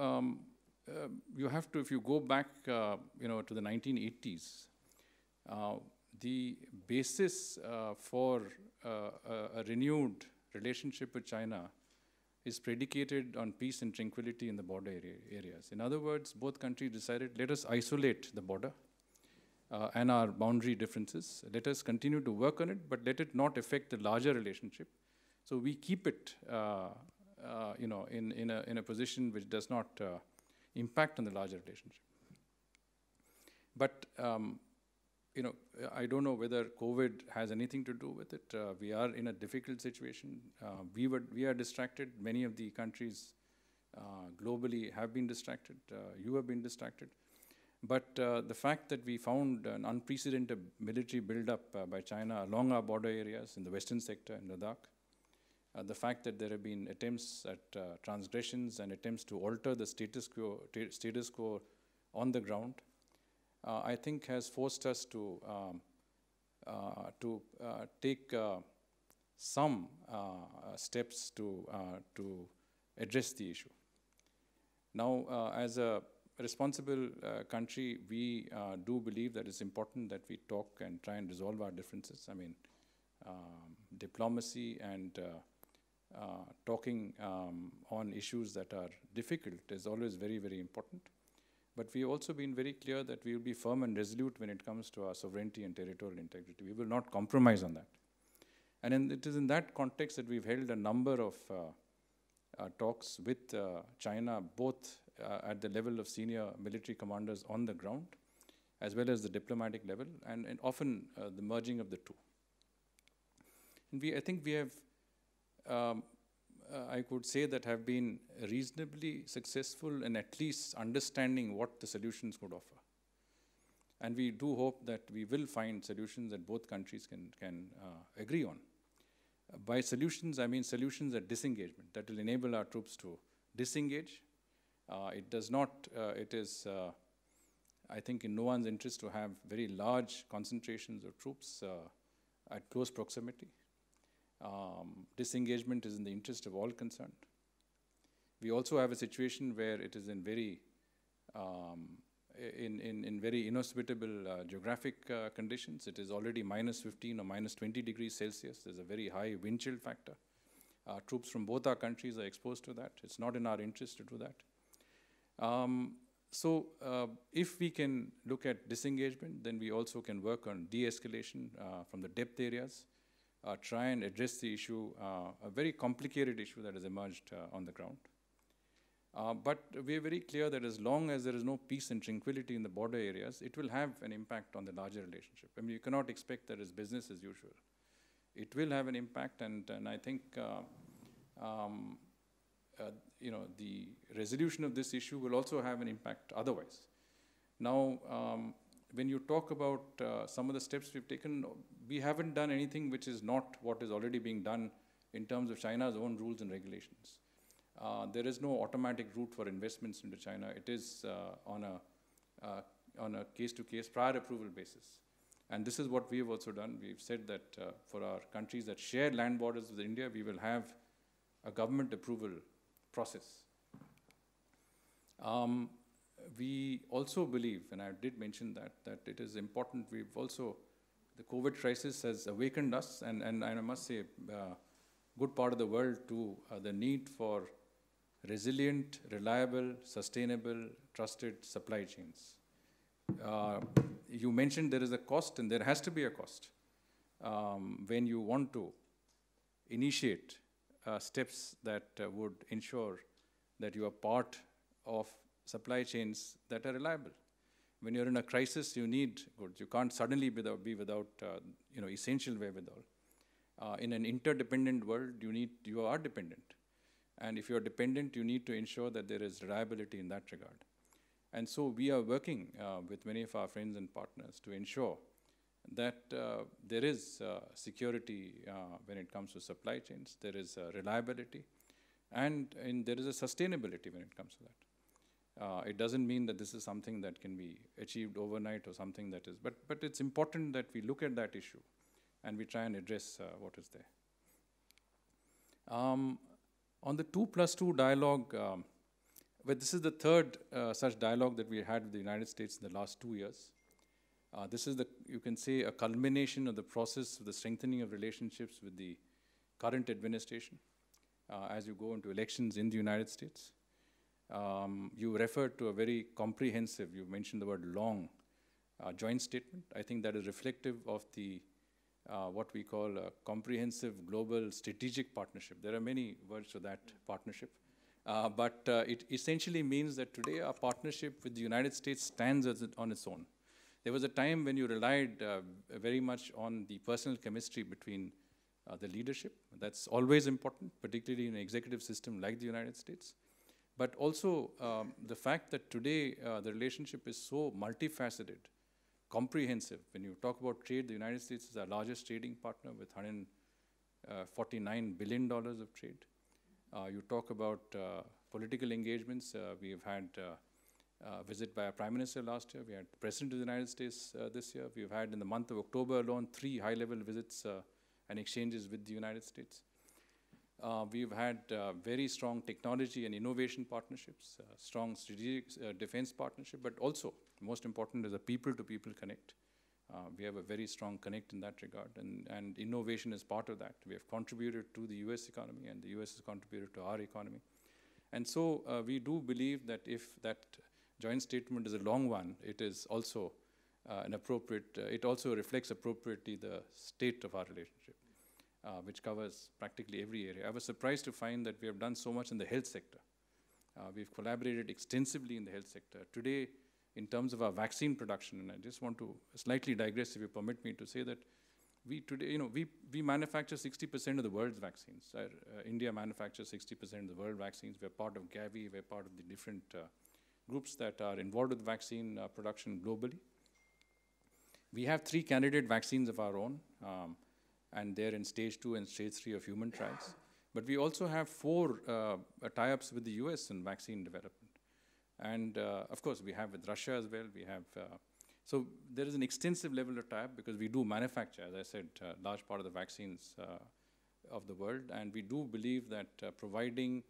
you have to, if you go back, to the 1980s, the basis for a renewed relationship with China is predicated on peace and tranquility in the border areas. In other words, both countries decided, let us isolate the border and our boundary differences. Let us continue to work on it, but let it not affect the larger relationship. So we keep it, in a position which does not impact on the larger relationship. But I don't know whether COVID has anything to do with it. We are in a difficult situation. We are distracted. Many of the countries globally have been distracted. You have been distracted. But the fact that we found an unprecedented military buildup by China along our border areas in the western sector in Ladakh, the fact that there have been attempts at transgressions and attempts to alter the status quo on the ground, I think has forced us to take some steps to address the issue. Now, as a responsible country, we do believe that it's important that we talk and try and resolve our differences. I mean, diplomacy and talking on issues that are difficult is always very, very important. But we've also been very clear that we will be firm and resolute when it comes to our sovereignty and territorial integrity. We will not compromise on that. And it is in that context that we've held a number of talks with China, both at the level of senior military commanders on the ground, as well as the diplomatic level, and often the merging of the two. And I think we have, I could say that have been reasonably successful in at least understanding what the solutions could offer. And we do hope that we will find solutions that both countries can agree on. By solutions, I mean solutions at disengagement that will enable our troops to disengage. It is, I think, in no one's interest to have very large concentrations of troops at close proximity. Disengagement is in the interest of all concerned. We also have a situation where it is in very very inhospitable geographic conditions. It is already -15 or -20 degrees Celsius. There's a very high wind chill factor. Troops from both our countries are exposed to that. It's not in our interest to do that. If we can look at disengagement, then we also can work on de-escalation from the depth areas, try and address the issue, a very complicated issue that has emerged on the ground. But we are very clear that as long as there is no peace and tranquility in the border areas, it will have an impact on the larger relationship. I mean, you cannot expect that as business as usual. It will have an impact, and I think the resolution of this issue will also have an impact otherwise. Now, when you talk about some of the steps we've taken, we haven't done anything which is not what is already being done in terms of China's own rules and regulations. There is no automatic route for investments into China. It is on a case-to-case prior approval basis. And this is what we have also done. We've said that for our countries that share land borders with India, we will have a government approval process. We also believe, and I did mention that it is important, we've also, the COVID crisis has awakened us, and I must say, good part of the world to the need for resilient, reliable, sustainable, trusted supply chains. You mentioned there is a cost, and there has to be a cost when you want to initiate steps that would ensure that you are part of supply chains that are reliable. When you're in a crisis, you need goods. You can't suddenly be without essential wherewithal. In an interdependent world, you are dependent. And if you're dependent, you need to ensure that there is reliability in that regard. And so we are working with many of our friends and partners to ensure that there is security when it comes to supply chains, there is reliability, and there is a sustainability when it comes to that. It doesn't mean that this is something that can be achieved overnight or something that is, but it's important that we look at that issue and we try and address what is there. On the 2+2 dialogue, but this is the third such dialogue that we had with the United States in the last 2 years. This is you can say, a culmination of the process of the strengthening of relationships with the current administration as you go into elections in the United States. You referred to a very comprehensive, you mentioned the word long, joint statement. I think that is reflective of the what we call a comprehensive global strategic partnership. There are many words to that partnership. But it essentially means that today our partnership with the United States stands on its own. There was a time when you relied very much on the personal chemistry between the leadership. That's always important, particularly in an executive system like the United States. But also the fact that today the relationship is so multifaceted, comprehensive. When you talk about trade, the United States is our largest trading partner with $149 billion of trade. You talk about political engagements. We have had a visit by our Prime Minister last year. We had the President of the United States this year. We've had in the month of October alone 3 high-level visits and exchanges with the United States. We've had very strong technology and innovation partnerships, strong strategic defense partnership, but also, most important, is a people-to-people connect. We have a very strong connect in that regard, and innovation is part of that. We have contributed to the US economy, and the US has contributed to our economy. And so we do believe that if that joint statement is a long one, it is also an appropriate, it also reflects appropriately the state of our relationship, which covers practically every area. I was surprised to find that we have done so much in the health sector. We've collaborated extensively in the health sector. Today, in terms of our vaccine production, and I just want to slightly digress, if you permit me to say that we today, we manufacture 60% of the world's vaccines. India manufactures 60% of the world vaccines. We're part of Gavi. We're part of the different groups that are involved with vaccine production globally. We have 3 candidate vaccines of our own, and they're in stage 2 and stage 3 of human trials. But we also have 4 tie-ups with the US in vaccine development. And of course, we have with Russia as well. We have, so there is an extensive level of tie-up because we do manufacture, as I said, a large part of the vaccines of the world. And we do believe that providing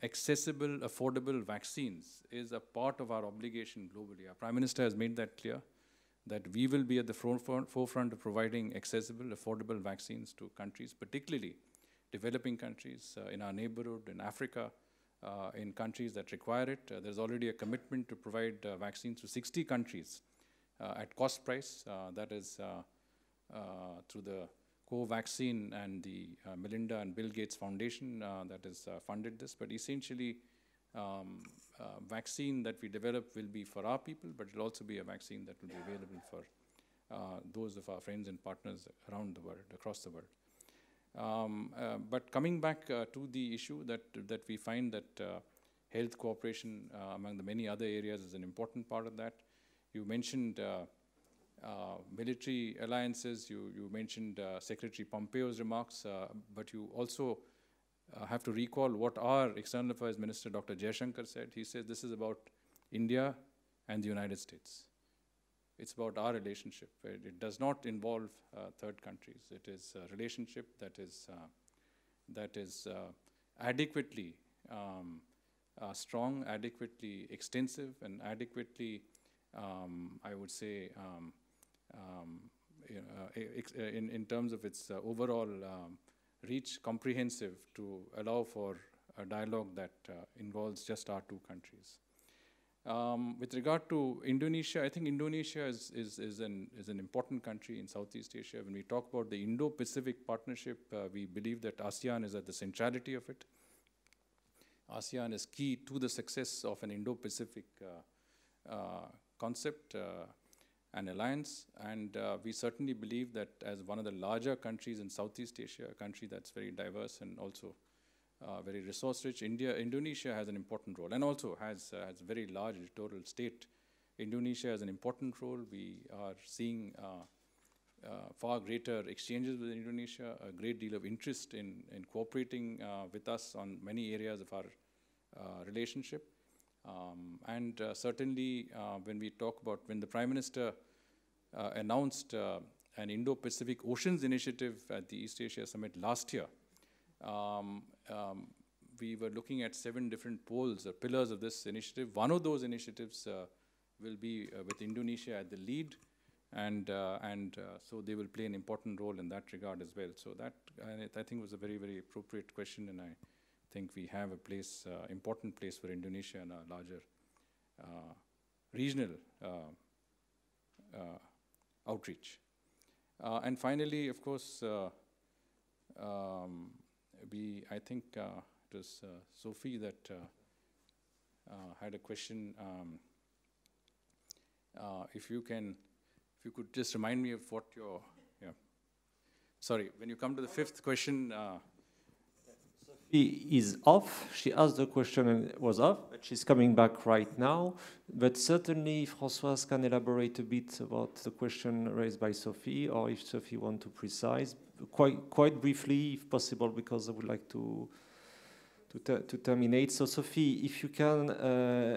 accessible, affordable vaccines is a part of our obligation globally. Our Prime Minister has made that clear, that we will be at the forefront of providing accessible, affordable vaccines to countries, particularly developing countries in our neighborhood, in Africa, in countries that require it. There's already a commitment to provide vaccines to 60 countries at cost price. That is through the Co-Vaccine and the Melinda and Bill Gates Foundation that has funded this. But essentially, vaccine that we develop will be for our people, but it will also be a vaccine that will be available for those of our friends and partners around the world, across the world. But coming back to the issue that we find that health cooperation among the many other areas is an important part of that. You mentioned military alliances, you mentioned Secretary Pompeo's remarks, but you also have to recall what our External Affairs Minister, Dr. Jaishankar, said. He said this is about India and the United States. It's about our relationship. It does not involve third countries. It is a relationship that is adequately strong, adequately extensive, and adequately, I would say, in terms of its overall reach, comprehensive to allow for a dialogue that involves just our 2 countries. With regard to Indonesia, I think Indonesia is an important country in Southeast Asia. When we talk about the Indo-Pacific partnership, we believe that ASEAN is at the centrality of it. ASEAN is key to the success of an Indo-Pacific concept and alliance, and we certainly believe that as one of the larger countries in Southeast Asia, a country that's very diverse and also very resource-rich, Indonesia has an important role, and also has a very large littoral state. Indonesia has an important role. We are seeing far greater exchanges with Indonesia, a great deal of interest in cooperating with us on many areas of our relationship. And certainly when we talk about, when the Prime Minister announced an Indo-Pacific Oceans Initiative at the East Asia Summit last year, we were looking at 7 different poles or pillars of this initiative. One of those initiatives will be with Indonesia at the lead, and so they will play an important role in that regard as well. So that, I think, was a very, very appropriate question, and I think we have a place, important place for Indonesia in our larger regional outreach. And finally, of course, I think it was Sophie that had a question. If you could just remind me of what your, sorry, when you come to the 5th question. Sophie is off. She asked the question and was off, but she's coming back right now. But certainly, Françoise can elaborate a bit about the question raised by Sophie, or if Sophie wants to precise, quite briefly, if possible, because I would like to terminate. So, Sophie, if you can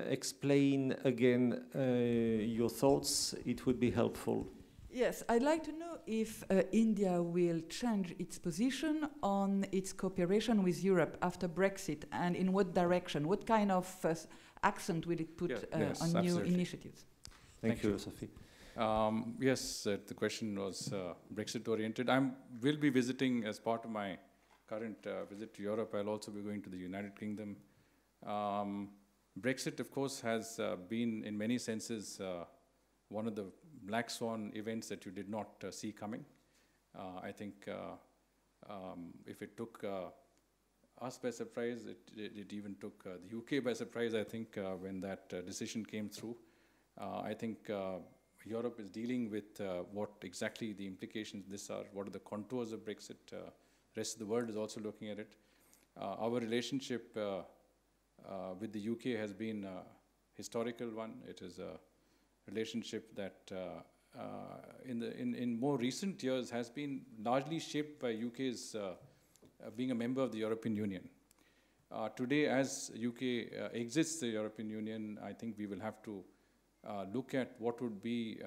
explain again your thoughts, it would be helpful. Yes, I'd like to know if India will change its position on its cooperation with Europe after Brexit, and in what direction? What kind of accent will it put on absolutely. new initiatives? Thank you, Sophie. Yes, the question was Brexit-oriented. I will be visiting, as part of my current visit to Europe, I'll also be going to the United Kingdom. Brexit, of course, has been, in many senses, one of the black swan events that you did not see coming. I think if it took us by surprise, it even took the UK by surprise, I think, when that decision came through. I think Europe is dealing with what exactly the implications this are, what are the contours of Brexit. Rest of the world is also looking at it. Our relationship with the UK has been a historical one. It is a relationship that in more recent years has been largely shaped by UK's being a member of the European Union. Today, as UK exits the European Union, I think we will have to look at what would be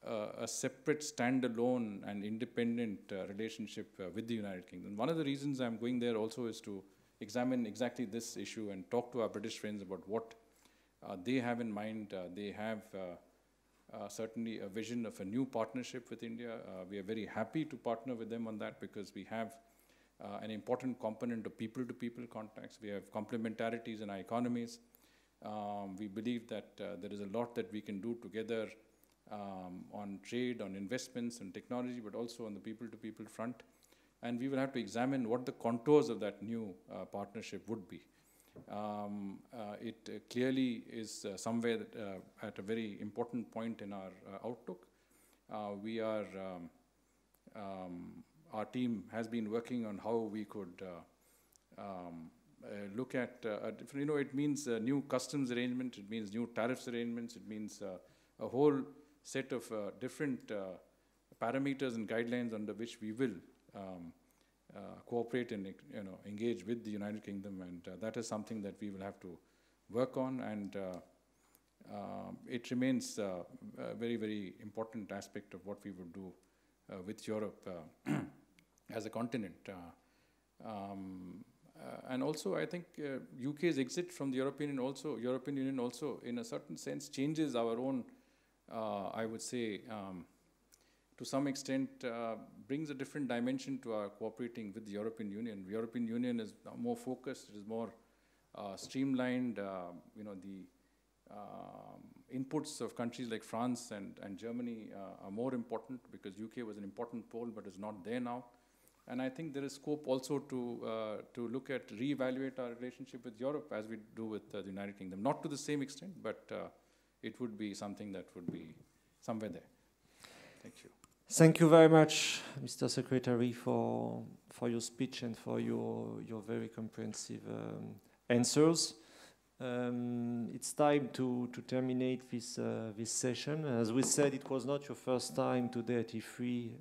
a separate, standalone and independent relationship with the United Kingdom. One of the reasons I'm going there also is to examine exactly this issue and talk to our British friends about what they have in mind. They have certainly a vision of a new partnership with India. We are very happy to partner with them on that because we have an important component of people-to-people contacts. We have complementarities in our economies. We believe that there is a lot that we can do together on trade, on investments and technology, but also on the people-to-people front. And we will have to examine what the contours of that new partnership would be. It clearly is somewhere at a very important point in our outlook. We are, our team has been working on how we could look at, it means new customs arrangements, it means new tariffs arrangements, it means a whole set of different parameters and guidelines under which we will cooperate and engage with the United Kingdom, and that is something that we will have to work on, and it remains a very, very important aspect of what we would do with Europe as a continent. And also, I think UK's exit from the European Union also, in a certain sense, changes our own, I would say, to some extent, brings a different dimension to our cooperating with the European Union. The European Union is more focused, it is more streamlined. The inputs of countries like France and Germany are more important because UK was an important pole, but is not there now. And I think there is scope also to look at, reevaluate our relationship with Europe as we do with the United Kingdom. Not to the same extent, but it would be something that would be somewhere there. Thank you. Thank you very much, Mr. Secretary, for your speech and for your very comprehensive answers. It's time to terminate this session. As we said, it was not your first time today at Ifri.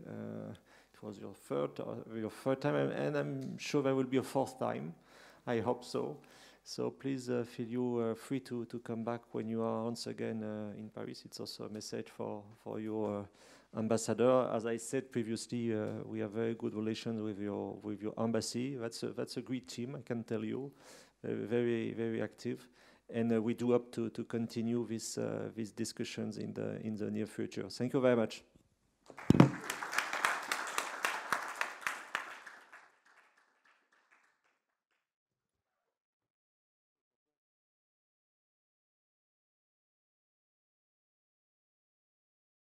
It was your third time, and I'm sure there will be a fourth time. I hope so. So please feel you free to come back when you are once again in Paris. It's also a message for your ambassador. As I said previously, we have very good relations with your embassy. That's a great team, I can tell you. Very, very active, and we do hope to continue these discussions in the near future. Thank you very much.